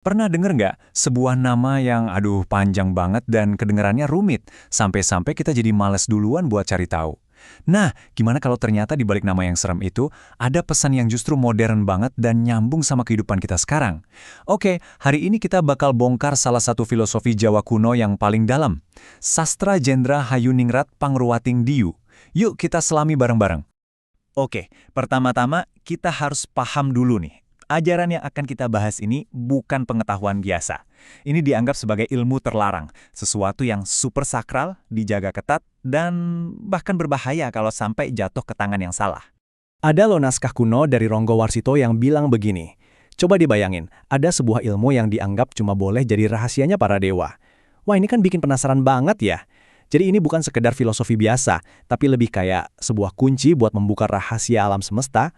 Pernah denger nggak sebuah nama yang panjang banget dan kedengarannya rumit, sampai-sampai kita jadi males duluan buat cari tahu. Nah, gimana kalau ternyata di balik nama yang serem itu ada pesan yang justru modern banget dan nyambung sama kehidupan kita sekarang? Oke, hari ini kita bakal bongkar salah satu filosofi Jawa kuno yang paling dalam. Sastra Jendra Hayuningrat Pangruwating Diyu. Yuk kita selami bareng-bareng. Oke, pertama-tama kita harus paham dulu nih. Ajaran yang akan kita bahas ini bukan pengetahuan biasa. Ini dianggap sebagai ilmu terlarang, sesuatu yang super sakral, dijaga ketat, dan bahkan berbahaya kalau sampai jatuh ke tangan yang salah. Ada loh naskah kuno dari Ronggo Warsito yang bilang begini, coba dibayangin, ada sebuah ilmu yang dianggap cuma boleh jadi rahasianya para dewa. Wah, ini kan bikin penasaran banget ya. Jadi ini bukan sekedar filosofi biasa, tapi lebih kayak sebuah kunci buat membuka rahasia alam semesta.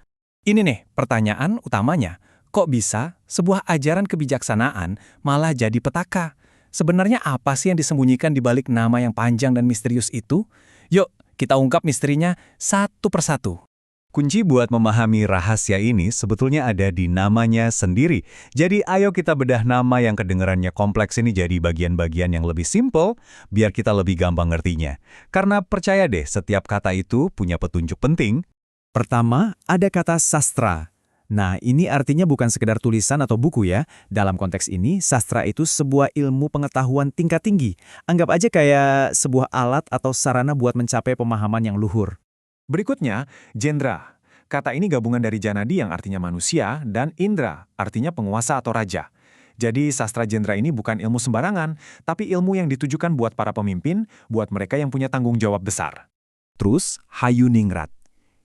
Ini nih, pertanyaan utamanya. Kok bisa sebuah ajaran kebijaksanaan malah jadi petaka? Sebenarnya apa sih yang disembunyikan di balik nama yang panjang dan misterius itu? Yuk, kita ungkap misterinya satu persatu. Kunci buat memahami rahasia ini sebetulnya ada di namanya sendiri. Jadi ayo kita bedah nama yang kedengarannya kompleks ini jadi bagian-bagian yang lebih simple, biar kita lebih gampang ngertinya. Karena percaya deh, setiap kata itu punya petunjuk penting. Pertama, ada kata sastra. Nah, ini artinya bukan sekedar tulisan atau buku ya. Dalam konteks ini, sastra itu sebuah ilmu pengetahuan tingkat tinggi. Anggap aja kayak sebuah alat atau sarana buat mencapai pemahaman yang luhur. Berikutnya, Jendra. Kata ini gabungan dari Janadi yang artinya manusia dan Indra, artinya penguasa atau raja. Jadi sastra Jendra ini bukan ilmu sembarangan, tapi ilmu yang ditujukan buat para pemimpin, buat mereka yang punya tanggung jawab besar. Terus, Hayuningrat.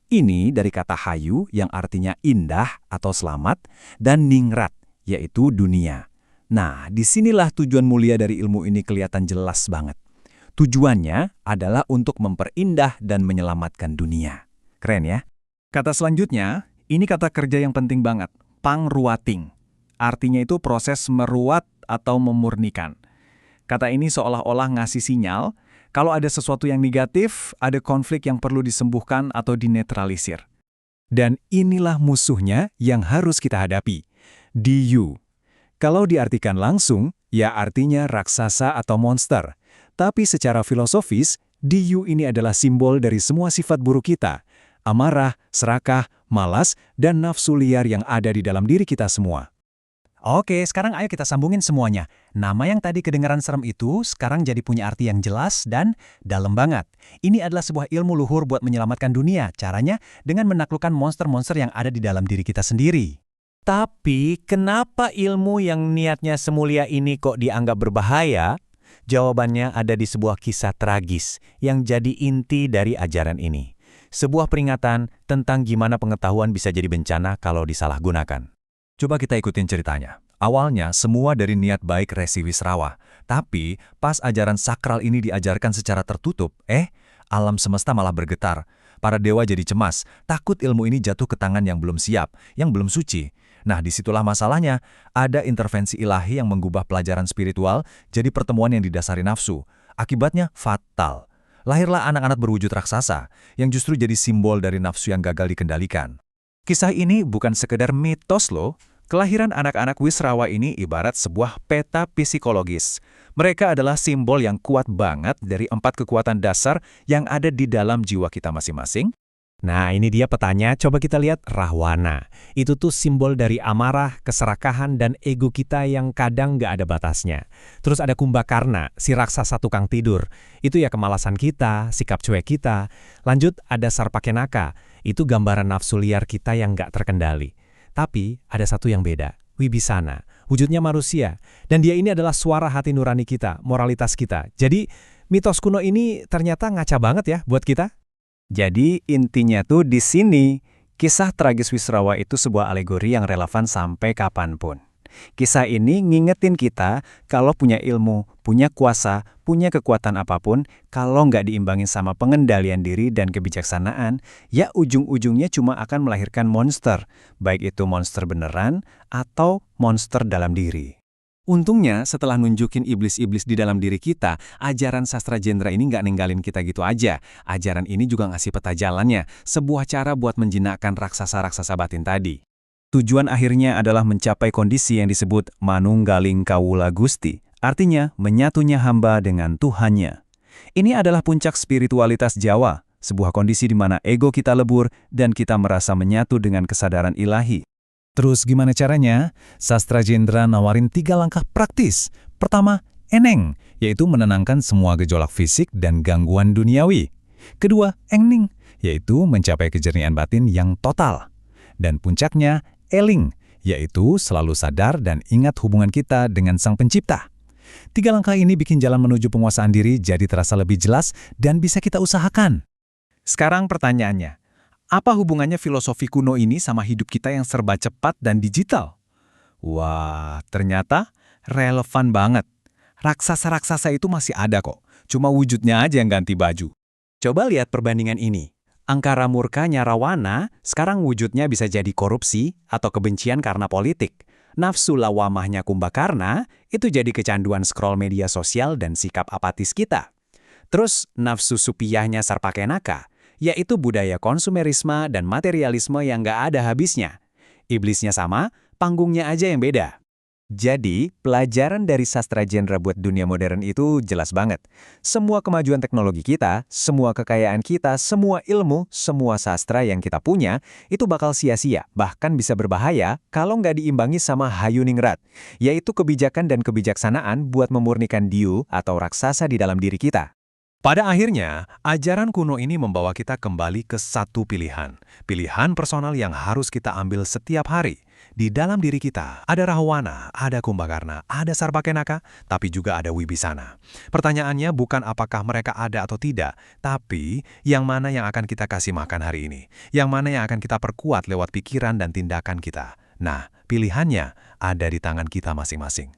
Ini dari kata hayu yang artinya indah atau selamat, dan ningrat, yaitu dunia. Nah, disinilah tujuan mulia dari ilmu ini kelihatan jelas banget. Tujuannya adalah untuk memperindah dan menyelamatkan dunia. Keren ya? Kata selanjutnya, ini kata kerja yang penting banget, pangruwating. Artinya itu proses meruat atau memurnikan. Kata ini seolah-olah ngasih sinyal, kalau ada sesuatu yang negatif, ada konflik yang perlu disembuhkan atau dinetralisir. Dan inilah musuhnya yang harus kita hadapi. Diyu. Kalau diartikan langsung, ya artinya raksasa atau monster. Tapi secara filosofis, Diyu ini adalah simbol dari semua sifat buruk kita. Amarah, serakah, malas, dan nafsu liar yang ada di dalam diri kita semua. Oke, sekarang ayo kita sambungin semuanya. Nama yang tadi kedengaran serem itu sekarang jadi punya arti yang jelas dan dalam banget. Ini adalah sebuah ilmu luhur buat menyelamatkan dunia. Caranya dengan menaklukkan monster-monster yang ada di dalam diri kita sendiri. Tapi, kenapa ilmu yang niatnya semulia ini kok dianggap berbahaya? Jawabannya ada di sebuah kisah tragis yang jadi inti dari ajaran ini. Sebuah peringatan tentang gimana pengetahuan bisa jadi bencana kalau disalahgunakan. Coba kita ikutin ceritanya. Awalnya semua dari niat baik Resi Wisrawa. Tapi pas ajaran sakral ini diajarkan secara tertutup, alam semesta malah bergetar. Para dewa jadi cemas, takut ilmu ini jatuh ke tangan yang belum siap, yang belum suci. Nah, disitulah masalahnya. Ada intervensi ilahi yang menggubah pelajaran spiritual jadi pertemuan yang didasari nafsu. Akibatnya fatal. Lahirlah anak-anak berwujud raksasa, yang justru jadi simbol dari nafsu yang gagal dikendalikan. Kisah ini bukan sekedar mitos loh. Kelahiran anak-anak Wisrawa ini ibarat sebuah peta psikologis. Mereka adalah simbol yang kuat banget dari 4 kekuatan dasar yang ada di dalam jiwa kita masing-masing. Nah, ini dia petanya. Coba kita lihat Rahwana. Itu tuh simbol dari amarah, keserakahan, dan ego kita yang kadang nggak ada batasnya. Terus ada Kumbakarna, si raksasa tukang tidur. Itu ya kemalasan kita, sikap cuek kita. Lanjut ada Sarpakenaka. Itu gambaran nafsu liar kita yang nggak terkendali. Tapi ada satu yang beda, Wibisana. Wujudnya manusia. Dan dia ini adalah suara hati nurani kita, moralitas kita. Jadi mitos kuno ini ternyata ngaca banget ya buat kita. Jadi intinya tuh di sini, kisah tragis Wisrawa itu sebuah alegori yang relevan sampai kapanpun. Kisah ini ngingetin kita kalau punya ilmu, punya kuasa, punya kekuatan apapun, kalau nggak diimbangin sama pengendalian diri dan kebijaksanaan, ya ujung-ujungnya cuma akan melahirkan monster, baik itu monster beneran atau monster dalam diri. Untungnya setelah nunjukin iblis-iblis di dalam diri kita, ajaran sastra Jendra ini nggak ninggalin kita gitu aja. Ajaran ini juga ngasih peta jalannya, sebuah cara buat menjinakkan raksasa-raksasa batin tadi. Tujuan akhirnya adalah mencapai kondisi yang disebut manunggaling kawula Gusti, artinya menyatunya hamba dengan Tuhannya. Ini adalah puncak spiritualitas Jawa, sebuah kondisi di mana ego kita lebur dan kita merasa menyatu dengan kesadaran ilahi. Terus gimana caranya? Sastra Jendra nawarin 3 langkah praktis. Pertama, eneng, yaitu menenangkan semua gejolak fisik dan gangguan duniawi. Kedua, engning, yaitu mencapai kejernihan batin yang total. Dan puncaknya, eling, yaitu selalu sadar dan ingat hubungan kita dengan Sang Pencipta. 3 langkah ini bikin jalan menuju penguasaan diri jadi terasa lebih jelas dan bisa kita usahakan. Sekarang pertanyaannya, apa hubungannya filosofi kuno ini sama hidup kita yang serba cepat dan digital? Wah, ternyata relevan banget. Raksasa-raksasa itu masih ada kok, cuma wujudnya aja yang ganti baju. Coba lihat perbandingan ini. Angkara murkanya Rawana, sekarang wujudnya bisa jadi korupsi atau kebencian karena politik. Nafsu lawamahnya Kumbakarna, itu jadi kecanduan scroll media sosial dan sikap apatis kita. Terus nafsu supiyahnya Sarpakenaka, yaitu budaya konsumerisme dan materialisme yang nggak ada habisnya. Iblisnya sama, panggungnya aja yang beda. Jadi, pelajaran dari sastra genre buat dunia modern itu jelas banget. Semua kemajuan teknologi kita, semua kekayaan kita, semua ilmu, semua sastra yang kita punya, itu bakal sia-sia, bahkan bisa berbahaya kalau nggak diimbangi sama Hayuningrat, yaitu kebijakan dan kebijaksanaan buat memurnikan diu atau raksasa di dalam diri kita. Pada akhirnya, ajaran kuno ini membawa kita kembali ke satu pilihan. Pilihan personal yang harus kita ambil setiap hari. Di dalam diri kita, ada Rahwana, ada Kumbakarna, ada Sarpakenaka, tapi juga ada Wibisana. Pertanyaannya bukan apakah mereka ada atau tidak, tapi yang mana yang akan kita kasih makan hari ini. Yang mana yang akan kita perkuat lewat pikiran dan tindakan kita. Nah, pilihannya ada di tangan kita masing-masing.